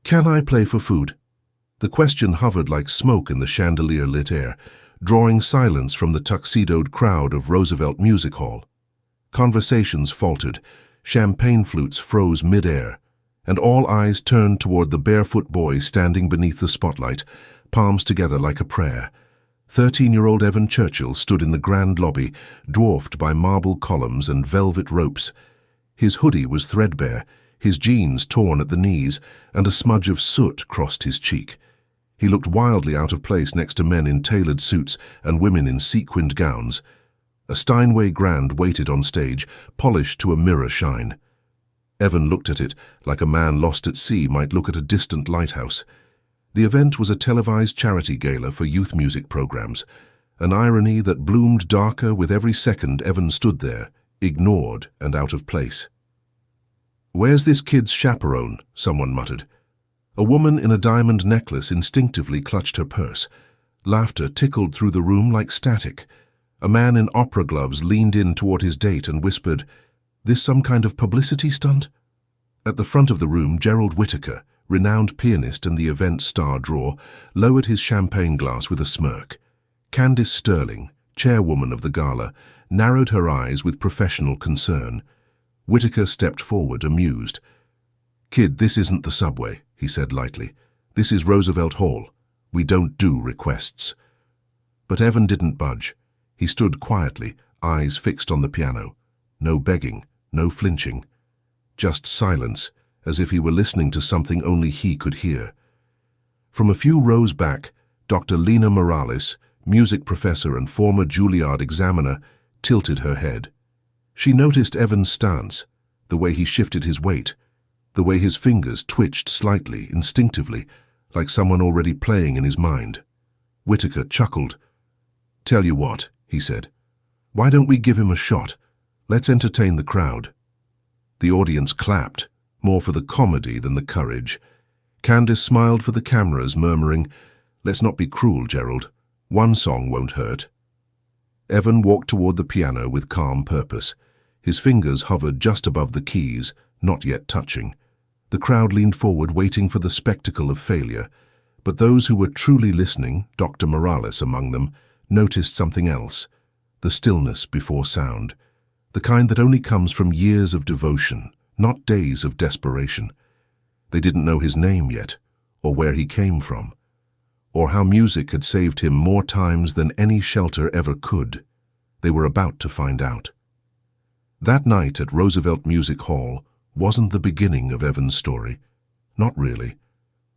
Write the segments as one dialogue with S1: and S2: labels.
S1: Can I play for food? The question hovered like smoke in the chandelier-lit air, drawing silence from the tuxedoed crowd of Roosevelt Music Hall. Conversations faltered, champagne flutes froze mid-air, and all eyes turned toward the barefoot boy standing beneath the spotlight, palms together like a prayer. 13-year-old Evan Churchill stood in the grand lobby, dwarfed by marble columns and velvet ropes. His hoodie was threadbare, his jeans torn at the knees, and a smudge of soot crossed his cheek. He looked wildly out of place next to men in tailored suits and women in sequined gowns. A Steinway grand waited on stage, polished to a mirror shine. Evan looked at it like a man lost at sea might look at a distant lighthouse. The event was a televised charity gala for youth music programs, an irony that bloomed darker with every second Evan stood there, ignored and out of place. "Where's this kid's chaperone?" someone muttered. A woman in a diamond necklace instinctively clutched her purse. Laughter tickled through the room like static. A man in opera gloves leaned in toward his date and whispered, "This some kind of publicity stunt?" At the front of the room, Gerald Whittaker, renowned pianist and the event star draw, lowered his champagne glass with a smirk. Candace Sterling, chairwoman of the gala, narrowed her eyes with professional concern. Whittaker stepped forward, amused. "Kid, this isn't the subway," he said lightly. "This is Roosevelt Hall. We don't do requests." But Evan didn't budge. He stood quietly, eyes fixed on the piano. No begging, no flinching. Just silence, as if he were listening to something only he could hear. From a few rows back, Dr. Lena Morales, music professor and former Juilliard examiner, tilted her head. She noticed Evan's stance, the way he shifted his weight, the way his fingers twitched slightly, instinctively, like someone already playing in his mind. Whittaker chuckled. "Tell you what," he said. "Why don't we give him a shot? Let's entertain the crowd." The audience clapped, more for the comedy than the courage. Candace smiled for the cameras, murmuring, "Let's not be cruel, Gerald. One song won't hurt." Evan walked toward the piano with calm purpose. His fingers hovered just above the keys, not yet touching. The crowd leaned forward, waiting for the spectacle of failure. But those who were truly listening, Dr. Morales among them, noticed something else. The stillness before sound. The kind that only comes from years of devotion, not days of desperation. They didn't know his name yet, or where he came from, or how music had saved him more times than any shelter ever could. They were about to find out. That night at Roosevelt Music Hall wasn't the beginning of Evan's story. Not really.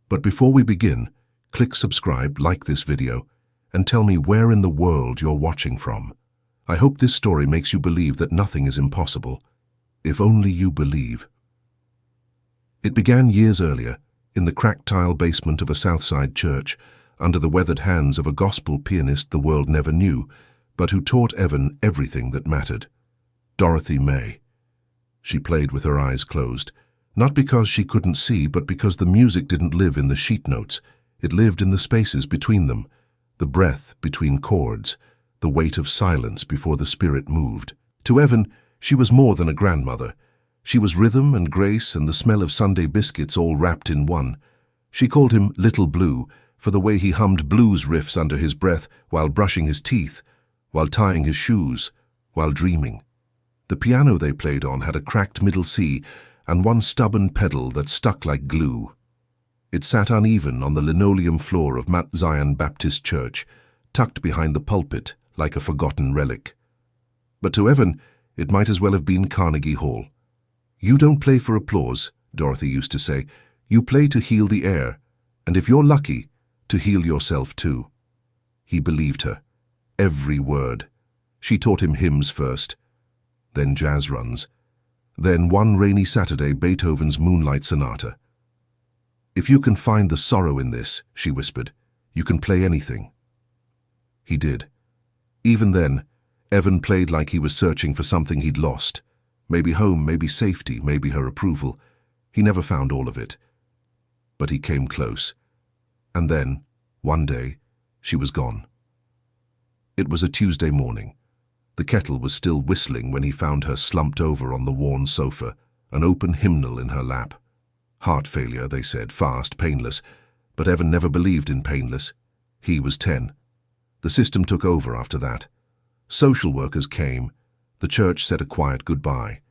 S1: But before we begin, click subscribe, like this video, and tell me where in the world you're watching from. I hope this story makes you believe that nothing is impossible, if only you believe. It began years earlier, in the cracked tile basement of a Southside church, under the weathered hands of a gospel pianist the world never knew, but who taught Evan everything that mattered. Dorothy May. She played with her eyes closed, not because she couldn't see, but because the music didn't live in the sheet notes. It lived in the spaces between them, the breath between chords, the weight of silence before the spirit moved. To Evan, she was more than a grandmother. She was rhythm and grace and the smell of Sunday biscuits all wrapped in one. She called him Little Blue for the way he hummed blues riffs under his breath while brushing his teeth, while tying his shoes, while dreaming. The piano they played on had a cracked middle C and one stubborn pedal that stuck like glue. It sat uneven on the linoleum floor of Mount Zion Baptist Church, tucked behind the pulpit like a forgotten relic. But to Evan, it might as well have been Carnegie Hall. "You don't play for applause," Dorothy used to say. "You play to heal the air, and if you're lucky, to heal yourself too." He believed her. Every word. She taught him hymns first, then jazz runs, then one rainy Saturday Beethoven's Moonlight Sonata. "If you can find the sorrow in this," she whispered, "you can play anything." He did. Even then, Evan played like he was searching for something he'd lost. Maybe home, maybe safety, maybe her approval. He never found all of it. But he came close. And then, one day, she was gone. It was a Tuesday morning. The kettle was still whistling when he found her slumped over on the worn sofa, an open hymnal in her lap. Heart failure, they said, fast, painless. But Evan never believed in painless. He was 10. The system took over after that. Social workers came. The church said a quiet goodbye.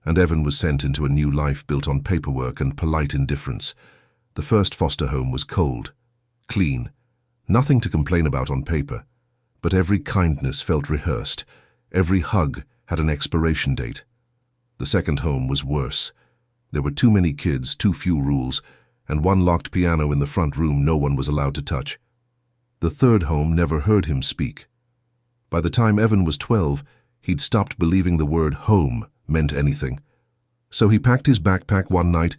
S1: And Evan was sent into a new life built on paperwork and polite indifference. The first foster home was cold, clean, nothing to complain about on paper. But every kindness felt rehearsed. Every hug had an expiration date. The second home was worse. There were too many kids, too few rules, and one locked piano in the front room no one was allowed to touch. The third home never heard him speak. By the time Evan was 12, he'd stopped believing the word home meant anything. So he packed his backpack one night,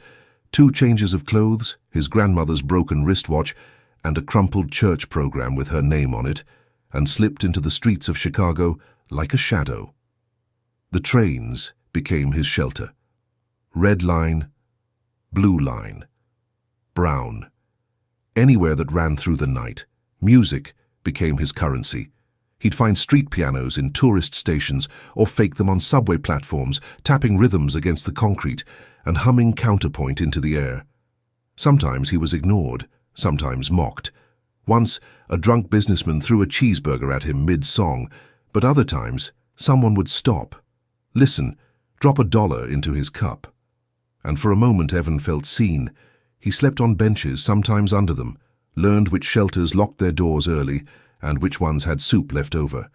S1: 2 changes of clothes, his grandmother's broken wristwatch, and a crumpled church program with her name on it, and slipped into the streets of Chicago like a shadow. The trains became his shelter. Red line, blue line, brown. Anywhere that ran through the night, music became his currency. He'd find street pianos in tourist stations or fake them on subway platforms, tapping rhythms against the concrete and humming counterpoint into the air. Sometimes he was ignored, sometimes mocked. Once, a drunk businessman threw a cheeseburger at him mid-song, but other times, someone would stop, listen, drop $1 into his cup. And for a moment Evan felt seen. He slept on benches, sometimes under them, learned which shelters locked their doors early and which ones had soup left over.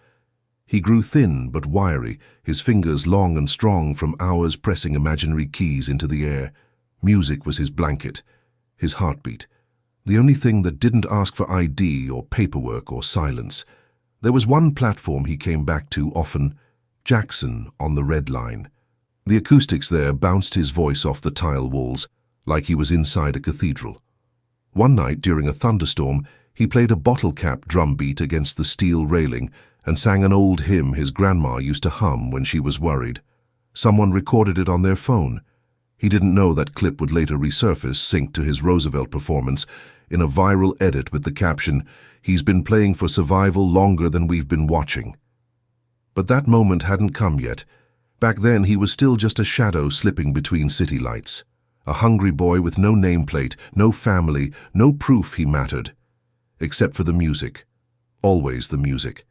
S1: He grew thin but wiry, his fingers long and strong from hours pressing imaginary keys into the air. Music was his blanket, his heartbeat. The only thing that didn't ask for ID or paperwork or silence. There was one platform he came back to often, Jackson on the Red Line. The acoustics there bounced his voice off the tile walls, like he was inside a cathedral. One night during a thunderstorm, he played a bottle cap drum beat against the steel railing and sang an old hymn his grandma used to hum when she was worried. Someone recorded it on their phone. He didn't know that clip would later resurface, synced to his Roosevelt performance, in a viral edit with the caption, "He's been playing for survival longer than we've been watching." But that moment hadn't come yet. Back then he was still just a shadow slipping between city lights. A hungry boy with no nameplate, no family, no proof he mattered. Except for the music. Always the music.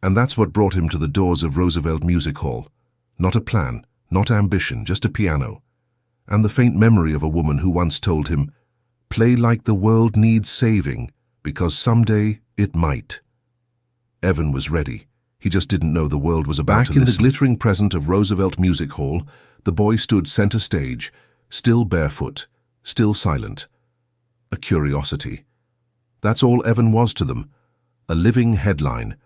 S1: And that's what brought him to the doors of Roosevelt Music Hall. Not a plan, not ambition, just a piano. And the faint memory of a woman who once told him, "Play like the world needs saving, because someday it might." Evan was ready. He just didn't know the world was about to listen. Back in the glittering present of Roosevelt Music Hall, the boy stood center stage, still barefoot, still silent. A curiosity. That's all Evan was to them. A living headline.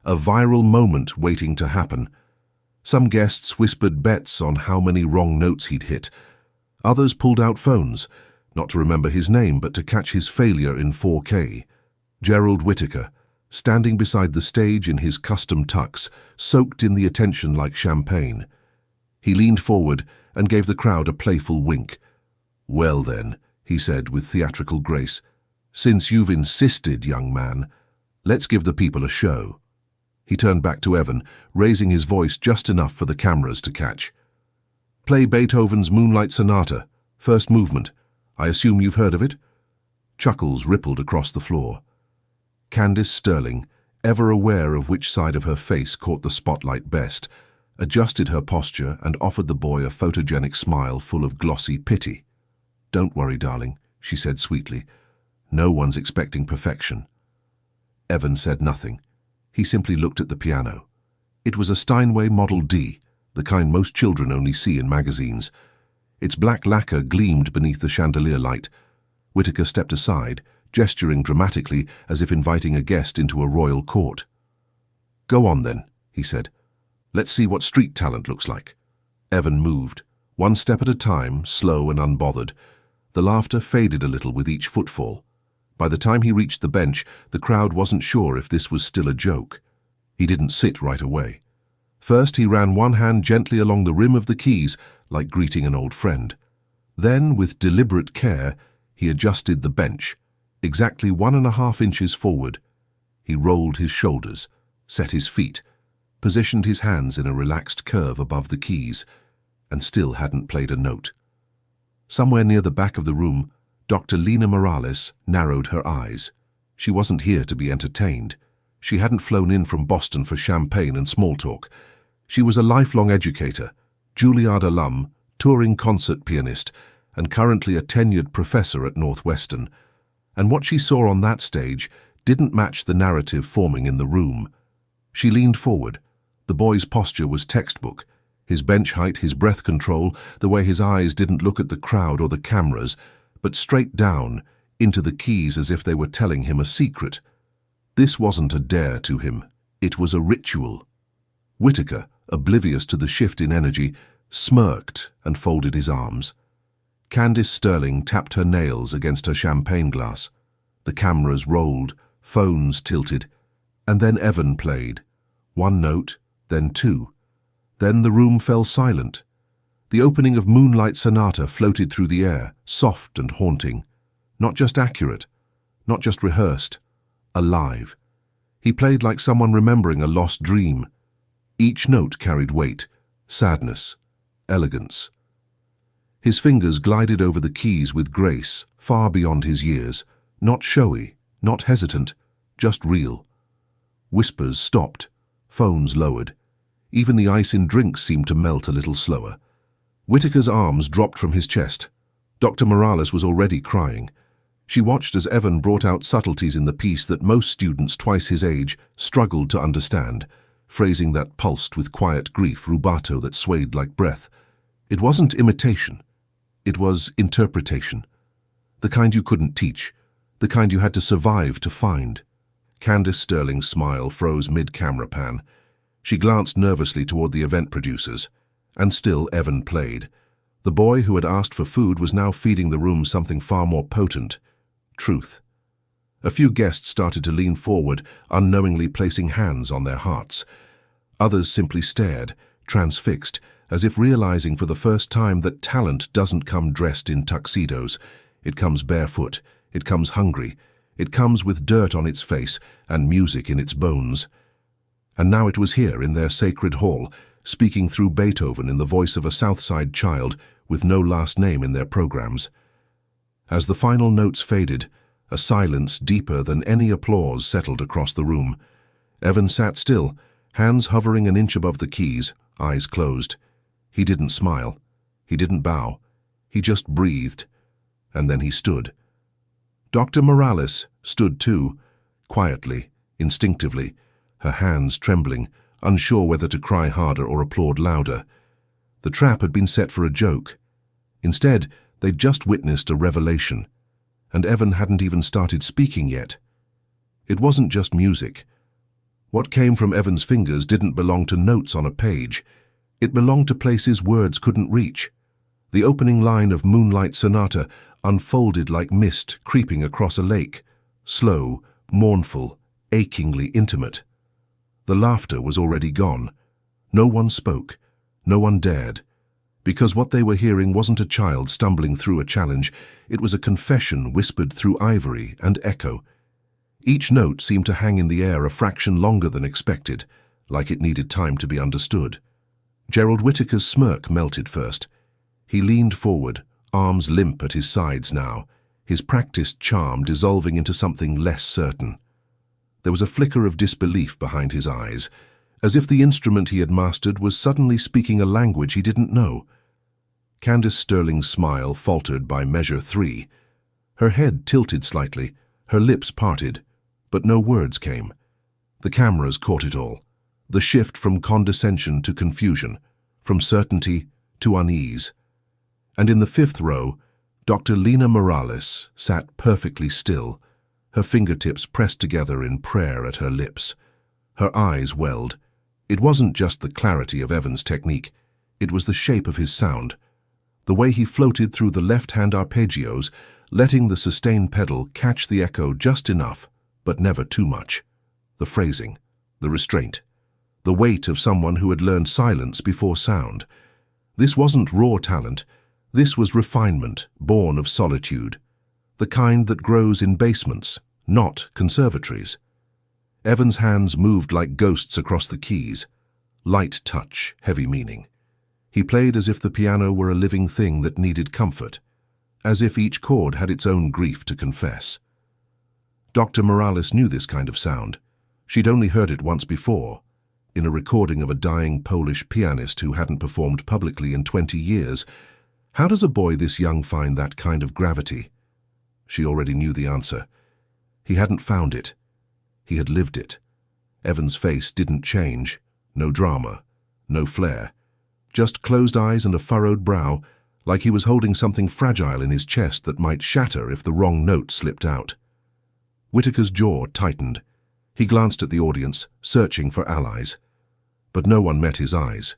S1: A viral moment waiting to happen. Some guests whispered bets on how many wrong notes he'd hit. Others pulled out phones, not to remember his name, but to catch his failure in 4K. Gerald Whittaker, standing beside the stage in his custom tux, soaked in the attention like champagne. He leaned forward and gave the crowd a playful wink. "Well then," he said with theatrical grace, "since you've insisted, young man, let's give the people a show." He turned back to Evan, raising his voice just enough for the cameras to catch. "Play Beethoven's Moonlight Sonata, first movement. I assume you've heard of it?" Chuckles rippled across the floor. Candace Sterling, ever aware of which side of her face caught the spotlight best, adjusted her posture and offered the boy a photogenic smile full of glossy pity. "Don't worry, darling," she said sweetly. "No one's expecting perfection." Evan said nothing. He simply looked at the piano. It was a Steinway Model D, the kind most children only see in magazines. Its black lacquer gleamed beneath the chandelier light. Whittaker stepped aside, gesturing dramatically as if inviting a guest into a royal court. "Go on then," he said. "Let's see what street talent looks like." Evan moved, one step at a time, slow and unbothered. The laughter faded a little with each footfall. By the time he reached the bench, the crowd wasn't sure if this was still a joke. He didn't sit right away. First, he ran one hand gently along the rim of the keys, like greeting an old friend. Then, with deliberate care, he adjusted the bench, exactly 1.5 inches forward. He rolled his shoulders, set his feet, positioned his hands in a relaxed curve above the keys, and still hadn't played a note. Somewhere near the back of the room, Dr. Lina Morales narrowed her eyes. She wasn't here to be entertained. She hadn't flown in from Boston for champagne and small talk. She was a lifelong educator, Juilliard alum, touring concert pianist, and currently a tenured professor at Northwestern. And what she saw on that stage didn't match the narrative forming in the room. She leaned forward. The boy's posture was textbook. His bench height, his breath control, the way his eyes didn't look at the crowd or the cameras, but straight down, into the keys as if they were telling him a secret. This wasn't a dare to him. It was a ritual. Whitaker, oblivious to the shift in energy, smirked and folded his arms. Candace Sterling tapped her nails against her champagne glass. The cameras rolled, phones tilted, and then Evan played. One note, then two. Then the room fell silent. The opening of Moonlight Sonata floated through the air, soft and haunting. Not just accurate, not just rehearsed, alive. He played like someone remembering a lost dream. Each note carried weight, sadness, elegance. His fingers glided over the keys with grace, far beyond his years, not showy, not hesitant, just real. Whispers stopped, phones lowered. Even the ice in drinks seemed to melt a little slower. Whitaker's arms dropped from his chest. Dr. Morales was already crying. She watched as Evan brought out subtleties in the piece that most students twice his age struggled to understand, phrasing that pulsed with quiet grief, rubato that swayed like breath. It wasn't imitation. It was interpretation. The kind you couldn't teach, the kind you had to survive to find. Candace Sterling's smile froze mid-camera pan. She glanced nervously toward the event producers. And still Evan played. The boy who had asked for food was now feeding the room something far more potent: truth. A few guests started to lean forward, unknowingly placing hands on their hearts. Others simply stared, transfixed, as if realizing for the first time that talent doesn't come dressed in tuxedos. It comes barefoot, it comes hungry, it comes with dirt on its face and music in its bones. And now it was here in their sacred hall, speaking through Beethoven in the voice of a Southside child with no last name in their programs. As the final notes faded, a silence deeper than any applause settled across the room. Evan sat still, hands hovering an inch above the keys, eyes closed. He didn't smile. He didn't bow. He just breathed. And then he stood. Dr. Morales stood too, quietly, instinctively, her hands trembling, unsure whether to cry harder or applaud louder. The trap had been set for a joke. Instead, they'd just witnessed a revelation, and Evan hadn't even started speaking yet. It wasn't just music. What came from Evan's fingers didn't belong to notes on a page. It belonged to places words couldn't reach. The opening line of Moonlight Sonata unfolded like mist creeping across a lake, slow, mournful, achingly intimate. The laughter was already gone. No one spoke. No one dared. Because what they were hearing wasn't a child stumbling through a challenge. It was a confession whispered through ivory and echo. Each note seemed to hang in the air a fraction longer than expected, like it needed time to be understood. Gerald Whitaker's smirk melted first. He leaned forward, arms limp at his sides now, his practiced charm dissolving into something less certain. There was a flicker of disbelief behind his eyes, as if the instrument he had mastered was suddenly speaking a language he didn't know. Candace Sterling's smile faltered by measure 3. Her head tilted slightly, her lips parted, but no words came. The cameras caught it all. The shift from condescension to confusion, from certainty to unease. And in the 5th row, Dr. Lina Morales sat perfectly still, her fingertips pressed together in prayer at her lips. Her eyes welled. It wasn't just the clarity of Evan's technique, it was the shape of his sound. The way he floated through the left-hand arpeggios, letting the sustain pedal catch the echo just enough, but never too much. The phrasing, the restraint, the weight of someone who had learned silence before sound. This wasn't raw talent, this was refinement, born of solitude, the kind that grows in basements, not conservatories. Evan's hands moved like ghosts across the keys, light touch, heavy meaning. He played as if the piano were a living thing that needed comfort, as if each chord had its own grief to confess. Dr. Morales knew this kind of sound. She'd only heard it once before, in a recording of a dying Polish pianist who hadn't performed publicly in 20 years. How does a boy this young find that kind of gravity? She already knew the answer. He hadn't found it. He had lived it. Evan's face didn't change. No drama. No flair. Just closed eyes and a furrowed brow, like he was holding something fragile in his chest that might shatter if the wrong note slipped out. Whitaker's jaw tightened. He glanced at the audience, searching for allies. But no one met his eyes.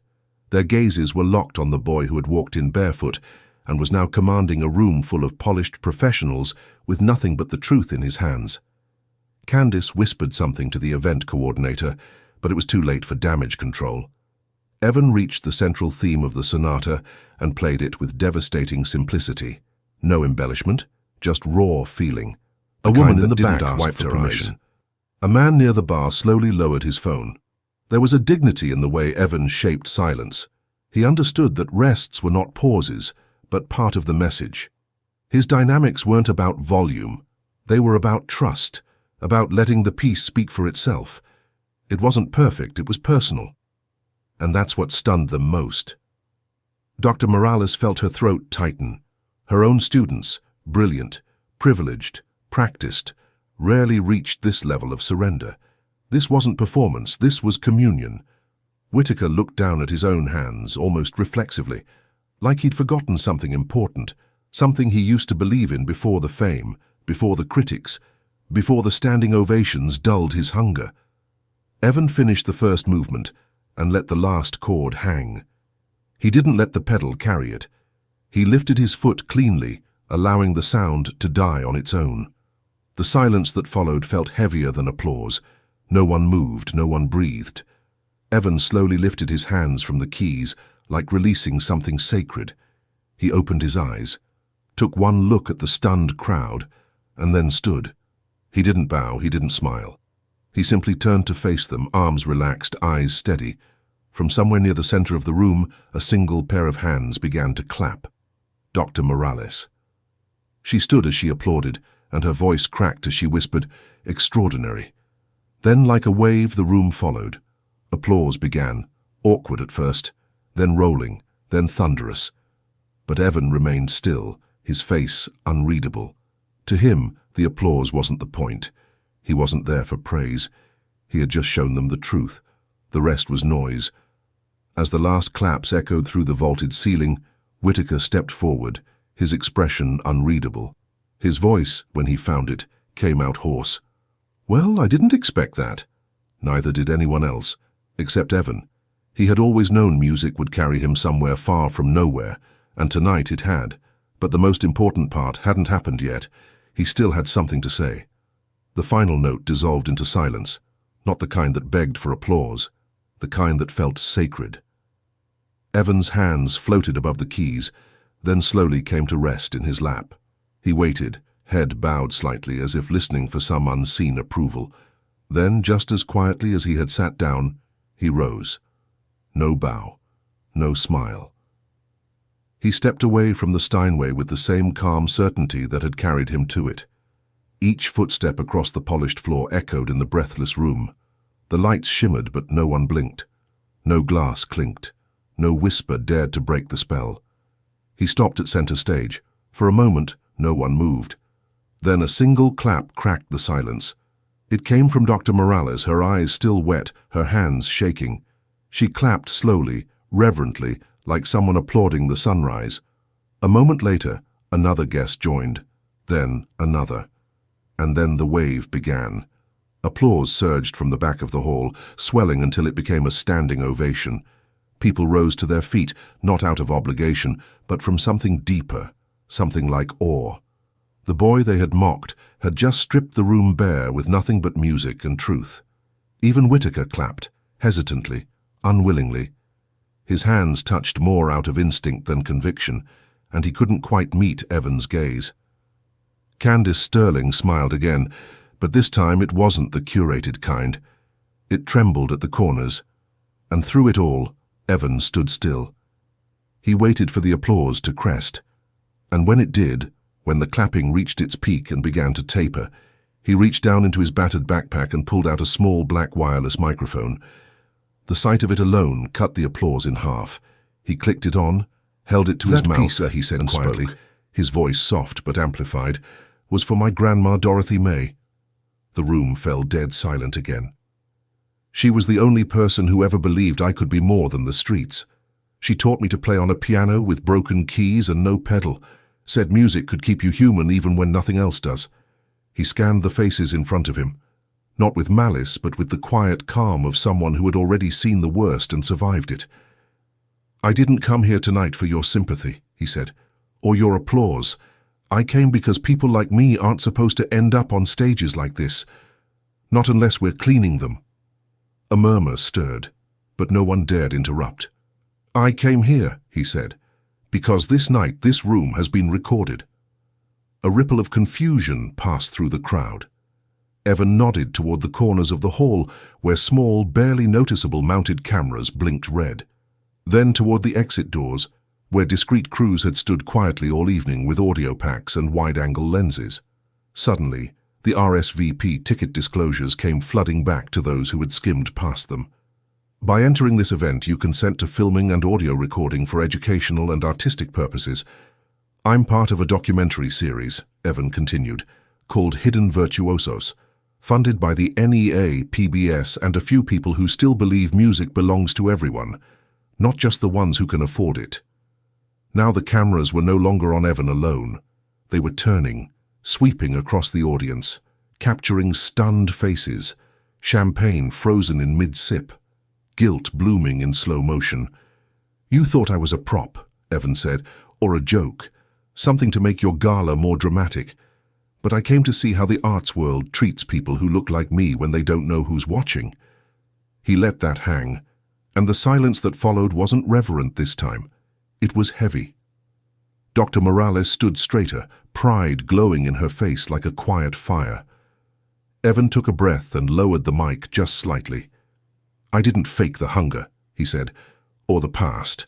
S1: Their gazes were locked on the boy who had walked in barefoot and was now commanding a room full of polished professionals with nothing but the truth in his hands. Candace whispered something to the event coordinator, but it was too late for damage control. Evan reached the central theme of the sonata and played it with devastating simplicity. No embellishment, just raw feeling. A woman in the back wiped her eyes. A man near the bar slowly lowered his phone. There was a dignity in the way Evan shaped silence. He understood that rests were not pauses, but part of the message. His dynamics weren't about volume. They were about trust, about letting the piece speak for itself. It wasn't perfect, it was personal. And that's what stunned them most. Dr. Morales felt her throat tighten. Her own students, brilliant, privileged, practiced, rarely reached this level of surrender. This wasn't performance, this was communion. Whitaker looked down at his own hands, almost reflexively, like he'd forgotten something important, something he used to believe in before the fame, before the critics, before the standing ovations dulled his hunger. Evan finished the first movement and let the last chord hang. He didn't let the pedal carry it. He lifted his foot cleanly, allowing the sound to die on its own. The silence that followed felt heavier than applause. No one moved, no one breathed. Evan slowly lifted his hands from the keys, like releasing something sacred. He opened his eyes, took one look at the stunned crowd, and then stood. He didn't bow, he didn't smile. He simply turned to face them, arms relaxed, eyes steady. From somewhere near the center of the room, a single pair of hands began to clap. Dr. Morales. She stood as she applauded, and her voice cracked as she whispered, "Extraordinary." Then, like a wave, the room followed. Applause began, awkward at first, then rolling, then thunderous. But Evan remained still, his face unreadable. To him, the applause wasn't the point. He wasn't there for praise. He had just shown them the truth. The rest was noise. As the last claps echoed through the vaulted ceiling, Whitaker stepped forward, his expression unreadable. His voice, when he found it, came out hoarse. "Well, I didn't expect that." Neither did anyone else, except Evan. He had always known music would carry him somewhere far from nowhere, and tonight it had. But the most important part hadn't happened yet. He still had something to say. The final note dissolved into silence, not the kind that begged for applause, the kind that felt sacred. Evan's hands floated above the keys, then slowly came to rest in his lap. He waited, head bowed slightly as if listening for some unseen approval. Then, just as quietly as he had sat down, he rose. No bow, no smile. He stepped away from the Steinway with the same calm certainty that had carried him to it. Each footstep across the polished floor echoed in the breathless room. The lights shimmered, but no one blinked. No glass clinked. No whisper dared to break the spell. He stopped at center stage. For a moment, no one moved. Then a single clap cracked the silence. It came from Dr. Morales, her eyes still wet, her hands shaking. She clapped slowly, reverently, like someone applauding the sunrise. A moment later, another guest joined. Then another. And then the wave began. Applause surged from the back of the hall, swelling until it became a standing ovation. People rose to their feet, not out of obligation, but from something deeper, something like awe. The boy they had mocked had just stripped the room bare with nothing but music and truth. Even Whitaker clapped, hesitantly, unwillingly. His hands touched more out of instinct than conviction, and he couldn't quite meet Evan's gaze. Candace Sterling smiled again, but this time it wasn't the curated kind. It trembled at the corners, and through it all, Evan stood still. He waited for the applause to crest, and when it did, When the clapping reached its peak and began to taper, he reached down into his battered backpack and pulled out a small black wireless microphone. The sight of it alone cut the applause in half. He clicked it on, held it to his mouth, he said quietly, his voice soft but amplified, was for my grandma Dorothy May. The room fell dead silent again. She was the only person who ever believed I could be more than the streets. She taught me to play on a piano with broken keys and no pedal, said music could keep you human even when nothing else does. He scanned the faces in front of him, not with malice but with the quiet calm of someone who had already seen the worst and survived it. I didn't come here tonight for your sympathy, he said, or your applause. I came because people like me aren't supposed to end up on stages like this, not unless we're cleaning them. A murmur stirred, but no one dared interrupt. I came here, he said, because this night this room has been recorded. A ripple of confusion passed through the crowd. Evan nodded toward the corners of the hall where small, barely noticeable mounted cameras blinked red. Then toward the exit doors, where discreet crews had stood quietly all evening with audio packs and wide-angle lenses. Suddenly, the RSVP ticket disclosures came flooding back to those who had skimmed past them. By entering this event, you consent to filming and audio recording for educational and artistic purposes. I'm part of a documentary series, Evan continued, called Hidden Virtuosos, funded by the NEA, PBS, and a few people who still believe music belongs to everyone, not just the ones who can afford it. Now the cameras were no longer on Evan alone. They were turning, sweeping across the audience, capturing stunned faces, champagne frozen in mid-sip, guilt blooming in slow motion. You thought I was a prop, Evan said, or a joke, something to make your gala more dramatic. But I came to see how the arts world treats people who look like me when they don't know who's watching. He let that hang, and the silence that followed wasn't reverent this time. It was heavy. Dr. Morales stood straighter, pride glowing in her face like a quiet fire. Evan took a breath and lowered the mic just slightly. I didn't fake the hunger, he said, or the past.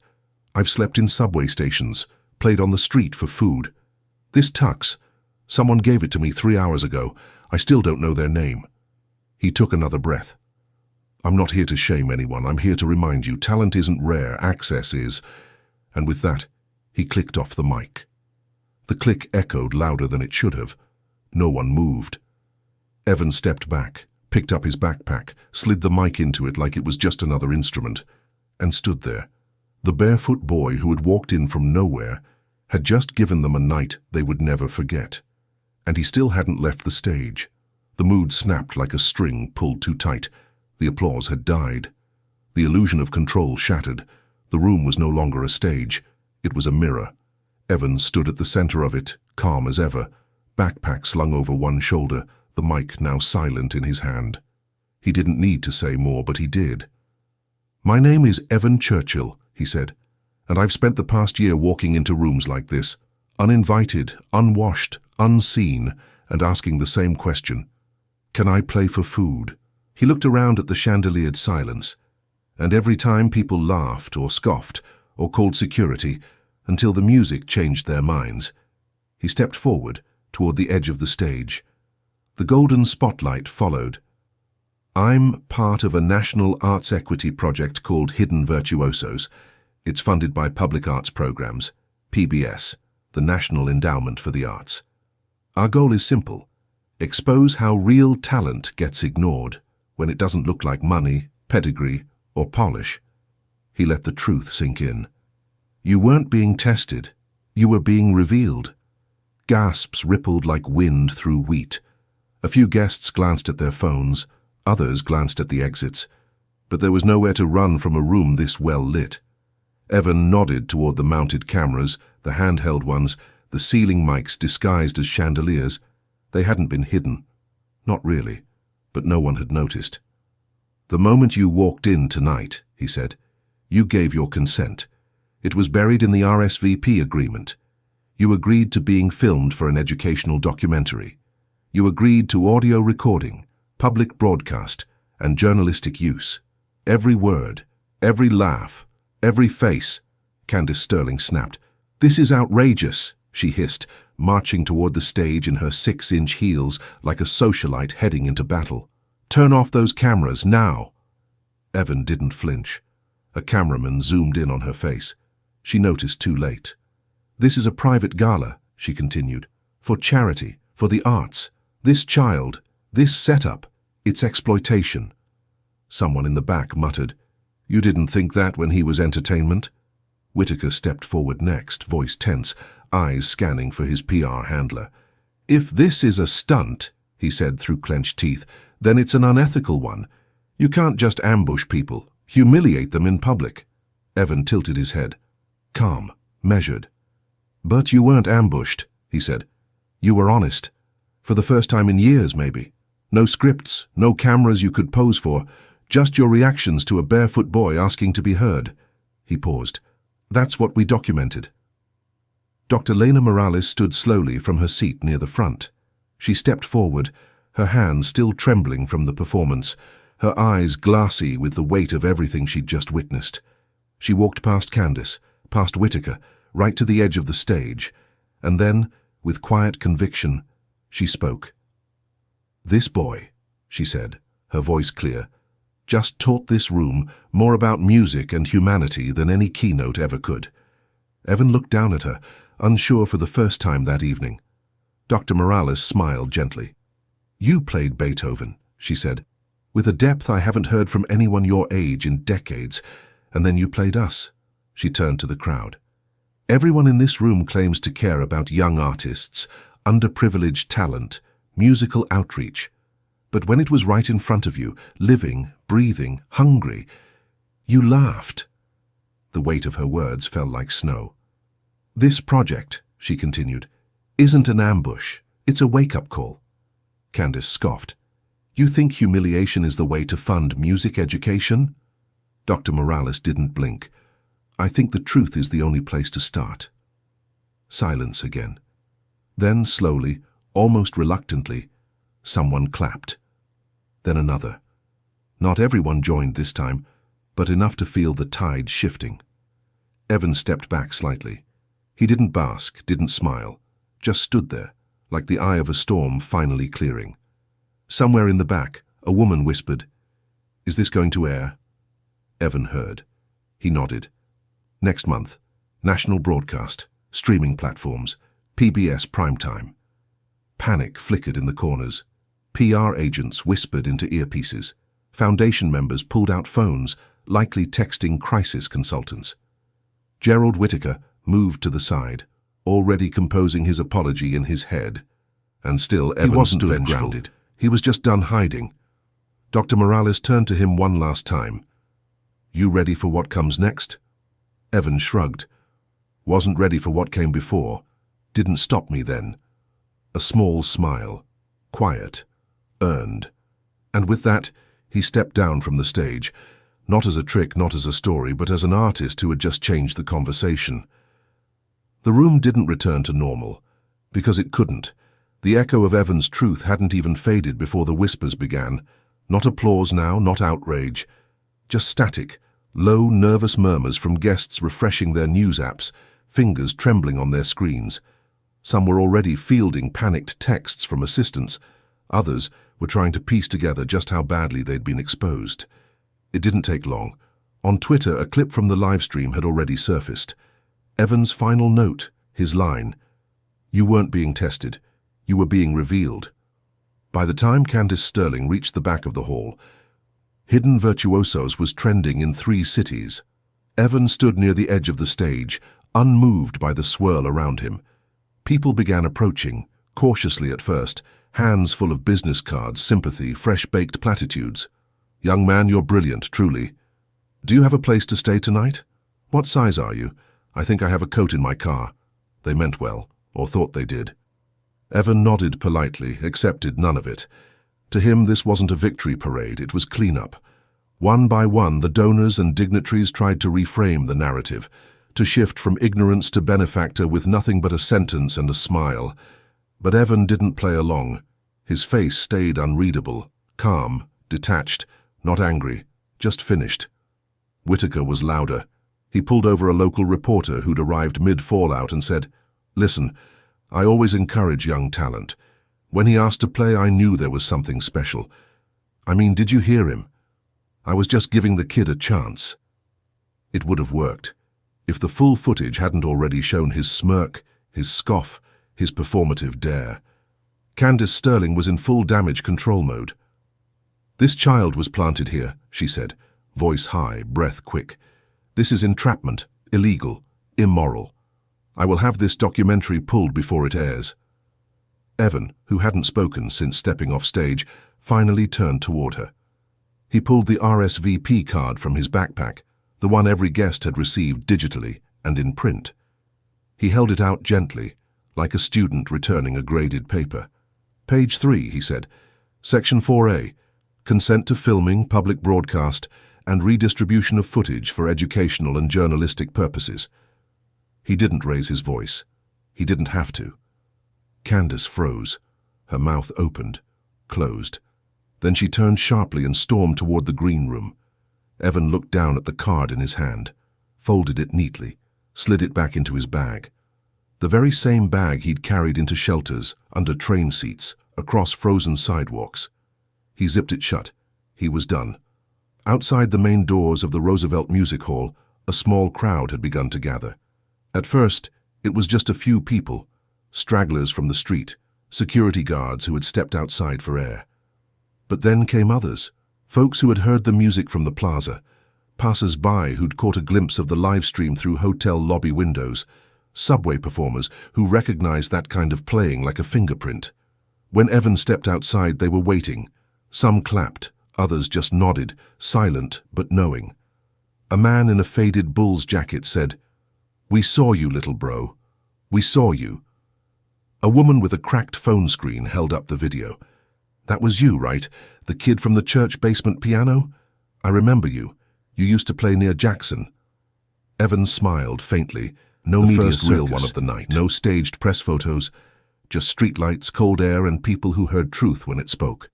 S1: I've slept in subway stations, played on the street for food. This tux, someone gave it to me 3 hours ago. I still don't know their name. He took another breath. I'm not here to shame anyone. I'm here to remind you, talent isn't rare, access is. And with that, he clicked off the mic. The click echoed louder than it should have. No one moved. Evan stepped back, picked up his backpack, slid the mic into it like it was just another instrument, and stood there. The barefoot boy who had walked in from nowhere had just given them a night they would never forget. And he still hadn't left the stage. The mood snapped like a string pulled too tight. The applause had died. The illusion of control shattered. The room was no longer a stage. It was a mirror. Evan stood at the center of it, calm as ever, backpack slung over one shoulder, the mic now silent in his hand. He didn't need to say more, but he did. My name is Evan Churchill, he said, and I've spent the past year walking into rooms like this, uninvited, unwashed, unseen, and asking the same question. Can I play for food? He looked around at the chandeliered silence, and every time people laughed or scoffed or called security until the music changed their minds. He stepped forward toward the edge of the stage. The golden spotlight followed. I'm part of a national arts equity project called Hidden Virtuosos. It's funded by Public Arts Programs, PBS, the National Endowment for the Arts. Our goal is simple: expose how real talent gets ignored when it doesn't look like money, pedigree, or polish. He let the truth sink in. You weren't being tested. You were being revealed. Gasps rippled like wind through wheat. A few guests glanced at their phones. Others glanced at the exits. But there was nowhere to run from a room this well lit. Evan nodded toward the mounted cameras, the handheld ones, the ceiling mics disguised as chandeliers. They hadn't been hidden. Not really, but no one had noticed. The moment you walked in tonight, he said, you gave your consent. It was buried in the RSVP agreement. You agreed to being filmed for an educational documentary. You agreed to audio recording, public broadcast, and journalistic use. Every word, every laugh, every face. Candace Sterling snapped. This is outrageous, she hissed, marching toward the stage in her 6-inch heels like a socialite heading into battle. "Turn off those cameras, now!" Evan didn't flinch. A cameraman zoomed in on her face. She noticed too late. "This is a private gala," she continued. "For charity, for the arts. This child, this setup, it's exploitation." Someone in the back muttered, "You didn't think that when he was entertainment?" Whitaker stepped forward next, voice tense, eyes scanning for his PR handler. "If this is a stunt," he said through clenched teeth, "then it's an unethical one. You can't just ambush people, humiliate them in public." Evan tilted his head. Calm, measured. "But you weren't ambushed," he said. "You were honest. For the first time in years, maybe. No scripts, no cameras you could pose for, just your reactions to a barefoot boy asking to be heard." He paused. "That's what we documented." Dr. Lena Morales stood slowly from her seat near the front. She stepped forward, her hands still trembling from the performance, her eyes glassy with the weight of everything she'd just witnessed. She walked past Candace, past Whitaker, right to the edge of the stage, and then, with quiet conviction, she spoke. "This boy," she said, her voice clear, "just taught this room more about music and humanity than any keynote ever could." Evan looked down at her, unsure for the first time that evening. Dr. Morales smiled gently. "You played Beethoven," she said, "with a depth I haven't heard from anyone your age in decades, and then you played us." She turned to the crowd. "Everyone in this room claims to care about young artists, underprivileged talent, musical outreach. But when it was right in front of you, living, breathing, hungry, you laughed." The weight of her words fell like snow. "This project," she continued, "isn't an ambush. It's a wake-up call." Candace scoffed. "You think humiliation is the way to fund music education?" Dr. Morales didn't blink. "I think the truth is the only place to start." Silence again. Then, slowly, almost reluctantly, someone clapped. Then another. Not everyone joined this time, but enough to feel the tide shifting. Evan stepped back slightly. He didn't bask, didn't smile, just stood there, like the eye of a storm finally clearing. Somewhere in the back, a woman whispered, "Is this going to air?" Evan heard. He nodded. "Next month, national broadcast, streaming platforms, PBS primetime." Panic flickered in the corners. PR agents whispered into earpieces. Foundation members pulled out phones, likely texting crisis consultants. Gerald Whitaker moved to the side, already composing his apology in his head. And still Evan stood vengeful. Grounded. He was just done hiding. Dr. Morales turned to him one last time. "You ready for what comes next?" Evan shrugged. "Wasn't ready for what came before. Didn't stop me then." A small smile. Quiet. Earned. And with that, he stepped down from the stage, not as a trick, not as a story, but as an artist who had just changed the conversation. The room didn't return to normal, because it couldn't. The echo of Evan's truth hadn't even faded before the whispers began. Not applause now, not outrage. Just static, low, nervous murmurs from guests refreshing their news apps, fingers trembling on their screens. Some were already fielding panicked texts from assistants. Others were trying to piece together just how badly they'd been exposed. It didn't take long. On Twitter, a clip from the live stream had already surfaced. Evan's final note, his line, "You weren't being tested. You were being revealed." By the time Candace Sterling reached the back of the hall, Hidden Virtuosos was trending in 3 cities. Evan stood near the edge of the stage, unmoved by the swirl around him. People began approaching, cautiously at first, hands full of business cards, sympathy, fresh-baked platitudes. "Young man, you're brilliant, truly. Do you have a place to stay tonight? What size are you? I think I have a coat in my car." They meant well, or thought they did. Evan nodded politely, accepted none of it. To him, this wasn't a victory parade, it was cleanup. One by one, the donors and dignitaries tried to reframe the narrative, to shift from ignorance to benefactor with nothing but a sentence and a smile. But Evan didn't play along. His face stayed unreadable, calm, detached, not angry, just finished. Whitaker was louder. He pulled over a local reporter who'd arrived mid-fallout and said, Listen, I always encourage young talent. When he asked to play, I knew there was something special. I mean, did you hear him? I was just giving the kid a chance. It would have worked if the full footage hadn't already shown his smirk, his scoff, his performative dare. Candace Sterling was in full damage control mode. "This child was planted here," she said, voice high, breath quick. "This is entrapment, illegal, immoral. I will have this documentary pulled before it airs." Evan, who hadn't spoken since stepping off stage, finally turned toward her. He pulled the RSVP card from his backpack, the one every guest had received digitally and in print. He held it out gently, like a student returning a graded paper. "Page 3, he said. "Section 4A, consent to filming, public broadcast, and redistribution of footage for educational and journalistic purposes." He didn't raise his voice. He didn't have to. Candace froze. Her mouth opened, closed. Then she turned sharply and stormed toward the green room. Evan looked down at the card in his hand, folded it neatly, slid it back into his bag. The very same bag he'd carried into shelters, under train seats, across frozen sidewalks. He zipped it shut. He was done. Outside the main doors of the Roosevelt Music Hall, a small crowd had begun to gather. At first, it was just a few people, stragglers from the street, security guards who had stepped outside for air. But then came others, folks who had heard the music from the plaza, passers-by who'd caught a glimpse of the live stream through hotel lobby windows, subway performers who recognized that kind of playing like a fingerprint. When Evan stepped outside, they were waiting. Some clapped, others just nodded, silent but knowing. A man in a faded Bulls jacket said, "We saw you, little bro. We saw you." A woman with a cracked phone screen held up the video. "That was you, right? The kid from the church basement piano? I remember you. You used to play near Jackson." Evan smiled faintly. No media circus, real one of the night. No staged press photos. Just streetlights, cold air, and people who heard truth when it spoke.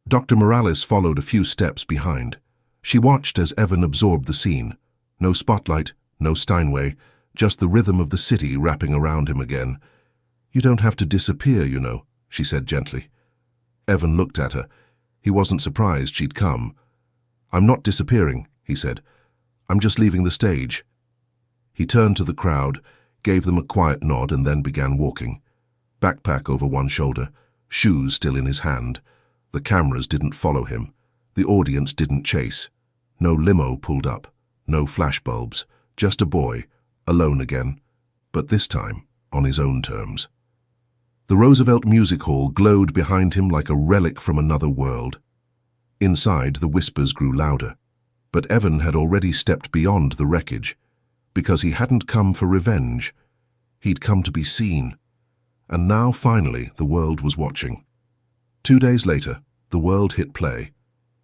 S1: Dr. Morales followed a few steps behind. She watched as Evan absorbed the scene. No spotlight, no Steinway, just the rhythm of the city wrapping around him again. "You don't have to disappear, you know," she said gently. Evan looked at her. He wasn't surprised she'd come. "I'm not disappearing," he said. "I'm just leaving the stage." He turned to the crowd, gave them a quiet nod, and then began walking. Backpack over one shoulder, shoes still in his hand. The cameras didn't follow him. The audience didn't chase. No limo pulled up. No flashbulbs. Just a boy, alone again. But this time, on his own terms. The Roosevelt Music Hall glowed behind him like a relic from another world. Inside, the whispers grew louder. But Evan had already stepped beyond the wreckage, because he hadn't come for revenge. He'd come to be seen. And now, finally, the world was watching. 2 days later, the world hit play.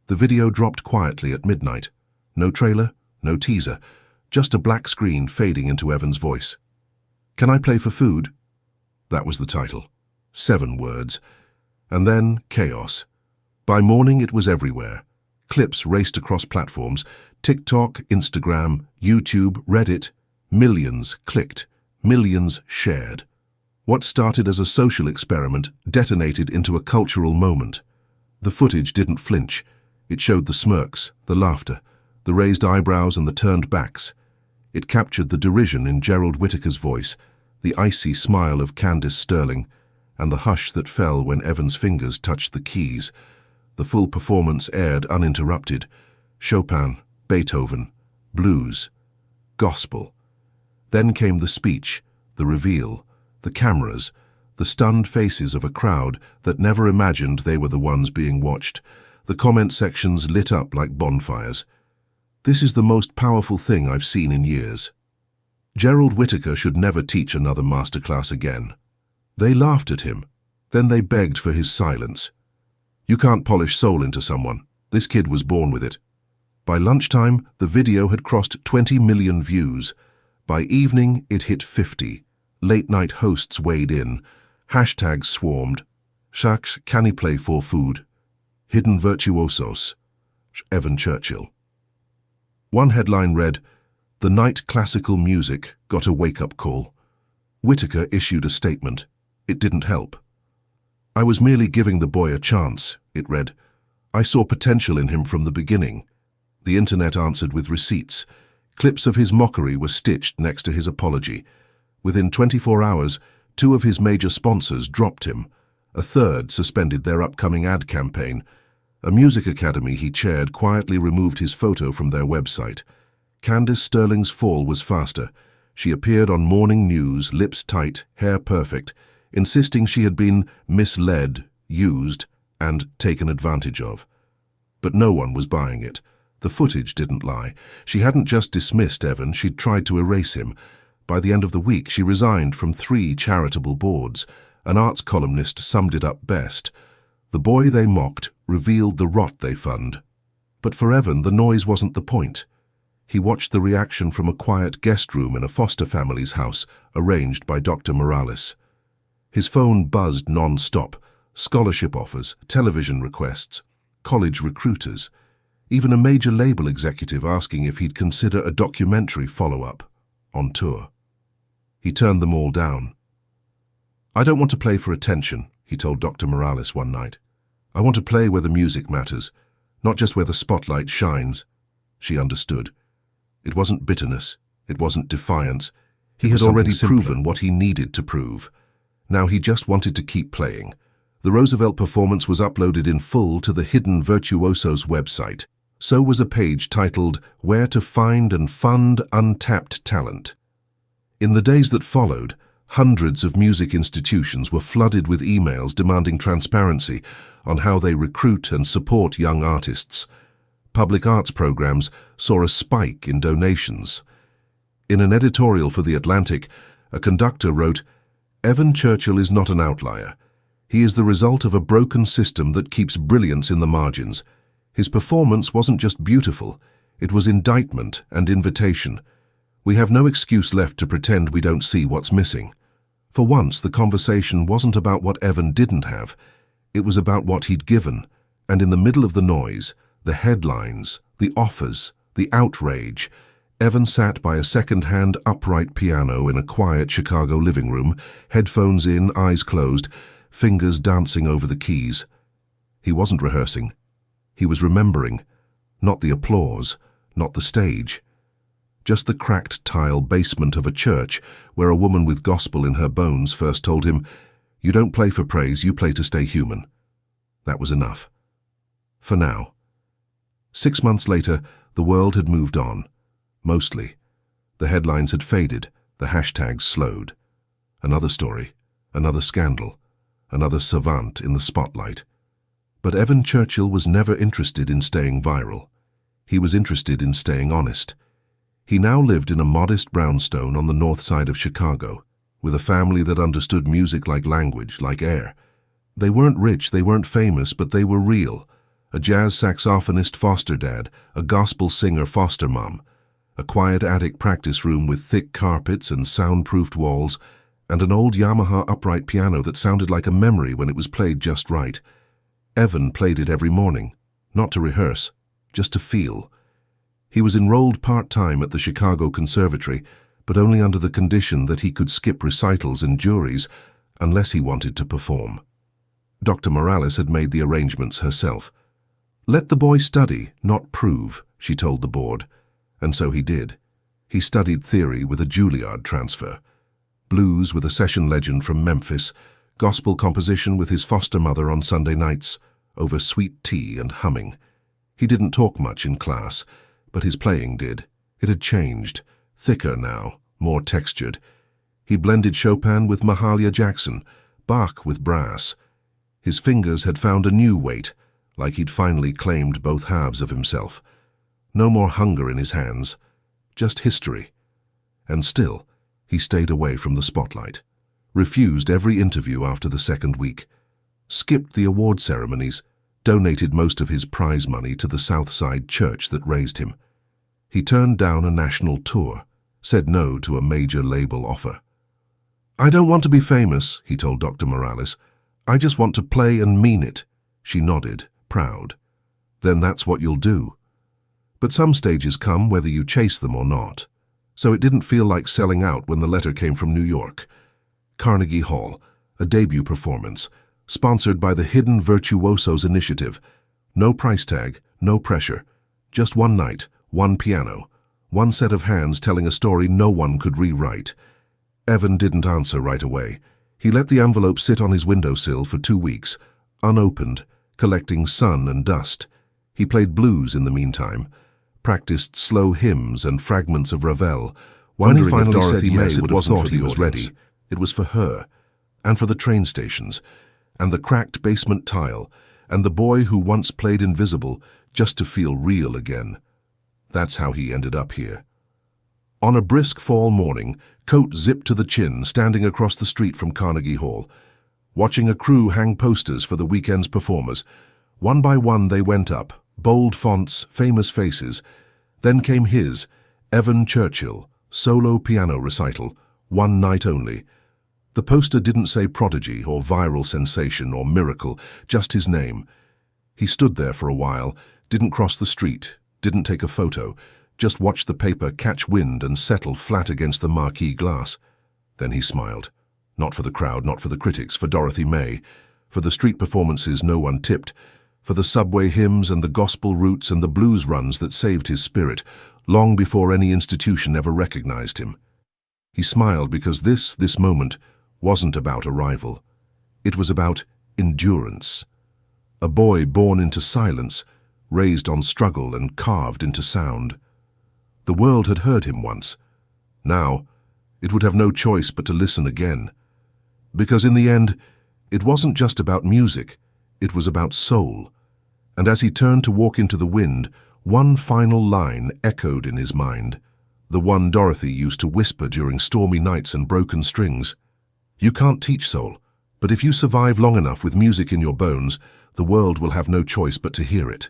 S1: The video dropped quietly at midnight. No trailer, no teaser, just a black screen fading into Evan's voice. "Can I play for food?" That was the title. 7 words. And then chaos. By morning it was everywhere. Clips raced across platforms. TikTok, Instagram, YouTube, Reddit. Millions clicked. Millions shared. What started as a social experiment detonated into a cultural moment. The footage didn't flinch. It showed the smirks, the laughter, the raised eyebrows and the turned backs. It captured the derision in Gerald Whittaker's voice, the icy smile of Candace Sterling, and the hush that fell when Evan's fingers touched the keys. The full performance aired uninterrupted. Chopin, Beethoven, blues, gospel. Then came the speech, the reveal, the cameras, the stunned faces of a crowd that never imagined they were the ones being watched, the comment sections lit up like bonfires. "This is the most powerful thing I've seen in years." Gerald Whittaker should never teach another masterclass again. They laughed at him. Then they begged for his silence. "You can't polish soul into someone. This kid was born with it." By lunchtime, the video had crossed 20 million views. By evening, it hit 50. Late-night hosts weighed in. Hashtags swarmed. "Shaks, can he play for food?" "Hidden virtuosos." Evan Churchill. One headline read, "The night classical music got a wake-up call." Whitaker issued a statement. It didn't help. "I was merely giving the boy a chance," it read. "I saw potential in him from the beginning." The internet answered with receipts. Clips of his mockery were stitched next to his apology. Within 24 hours, 2 of his major sponsors dropped him. A third suspended their upcoming ad campaign. A music academy he chaired quietly removed his photo from their website. Candace Sterling's fall was faster. She appeared on morning news, lips tight, hair perfect, insisting she had been misled, used, and taken advantage of. But no one was buying it. The footage didn't lie. She hadn't just dismissed Evan, she'd tried to erase him. By the end of the week, she resigned from 3 charitable boards. An arts columnist summed it up best. The boy they mocked revealed the rot they fund. But for Evan, the noise wasn't the point. He watched the reaction from a quiet guest room in a foster family's house, arranged by Dr. Morales. His phone buzzed non-stop. Scholarship offers, television requests, college recruiters, even a major label executive asking if he'd consider a documentary follow-up, on tour. He turned them all down. "I don't want to play for attention," he told Dr. Morales one night. "I want to play where the music matters, not just where the spotlight shines." She understood. It wasn't bitterness. It wasn't defiance. He had already proven what he needed to prove. Now he just wanted to keep playing. The Roosevelt performance was uploaded in full to the Hidden Virtuoso's website. So was a page titled "Where to Find and Fund Untapped Talent." In the days that followed, hundreds of music institutions were flooded with emails demanding transparency on how they recruit and support young artists. Public arts programs saw a spike in donations. In an editorial for The Atlantic, a conductor wrote, "Evan Churchill is not an outlier. He is the result of a broken system that keeps brilliance in the margins. His performance wasn't just beautiful, it was indictment and invitation. We have no excuse left to pretend we don't see what's missing." For once, the conversation wasn't about what Evan didn't have. It was about what he'd given. And in the middle of the noise, the headlines, the offers, the outrage, Evan sat by a second-hand upright piano in a quiet Chicago living room, headphones in, eyes closed, fingers dancing over the keys. He wasn't rehearsing. He was remembering. Not the applause, not the stage. Just the cracked tile basement of a church where a woman with gospel in her bones first told him, "You don't play for praise, you play to stay human." That was enough. For now. 6 months later, the world had moved on. Mostly. The headlines had faded, the hashtags slowed. Another story, another scandal, another savant in the spotlight. But Evan Churchill was never interested in staying viral. He was interested in staying honest. He now lived in a modest brownstone on the north side of Chicago, with a family that understood music like language, like air. They weren't rich, they weren't famous, but they were real. A jazz saxophonist foster dad, a gospel singer foster mom, a quiet attic practice room with thick carpets and soundproofed walls, and an old Yamaha upright piano that sounded like a memory when it was played just right. Evan played it every morning, not to rehearse, just to feel. He was enrolled part-time at the Chicago Conservatory, but only under the condition that he could skip recitals and juries unless he wanted to perform. Dr. Morales had made the arrangements herself. "Let the boy study, not prove," she told the board. And so he did. He studied theory with a Juilliard transfer, blues with a session legend from Memphis, gospel composition with his foster mother on Sunday nights, over sweet tea and humming. He didn't talk much in class, but his playing did. It had changed, thicker now, more textured. He blended Chopin with Mahalia Jackson, Bach with brass. His fingers had found a new weight, like he'd finally claimed both halves of himself. No more hunger in his hands, just history. And still, he stayed away from the spotlight, refused every interview after the second week, skipped the award ceremonies, donated most of his prize money to the South Side church that raised him. He turned down a national tour, said no to a major label offer. "I don't want to be famous," he told Dr. Morales. "I just want to play and mean it." She nodded, proud. "Then that's what you'll do." But some stages come whether you chase them or not. So it didn't feel like selling out when the letter came from New York. Carnegie Hall, a debut performance, sponsored by the Hidden Virtuosos Initiative. No price tag, no pressure. Just one night, one piano, one set of hands telling a story no one could rewrite. Evan didn't answer right away. He let the envelope sit on his windowsill for 2 weeks, unopened, collecting sun and dust. He played blues in the meantime, practiced slow hymns and fragments of Ravel, wondering if Dorothy May would have thought he was ready. It was for her, and for the train stations, and the cracked basement tile, and the boy who once played invisible just to feel real again. That's how he ended up here. On a brisk fall morning, coat zipped to the chin, standing across the street from Carnegie Hall, watching a crew hang posters for the weekend's performers. One by one they went up, bold fonts, famous faces. Then came his, Evan Churchill, solo piano recital, one night only. The poster didn't say prodigy or viral sensation or miracle, just his name. He stood there for a while, didn't cross the street, didn't take a photo, just watched the paper catch wind and settle flat against the marquee glass. Then he smiled. Not for the crowd, not for the critics, for Dorothy May, for the street performances no one tipped, for the subway hymns and the gospel roots and the blues runs that saved his spirit, long before any institution ever recognized him. He smiled because this moment wasn't about arrival. It was about endurance. A boy born into silence, raised on struggle and carved into sound. The world had heard him once. Now, it would have no choice but to listen again. Because in the end, it wasn't just about music, it was about soul. And as he turned to walk into the wind, one final line echoed in his mind, the one Dorothy used to whisper during stormy nights and broken strings. You can't teach soul, but if you survive long enough with music in your bones, the world will have no choice but to hear it.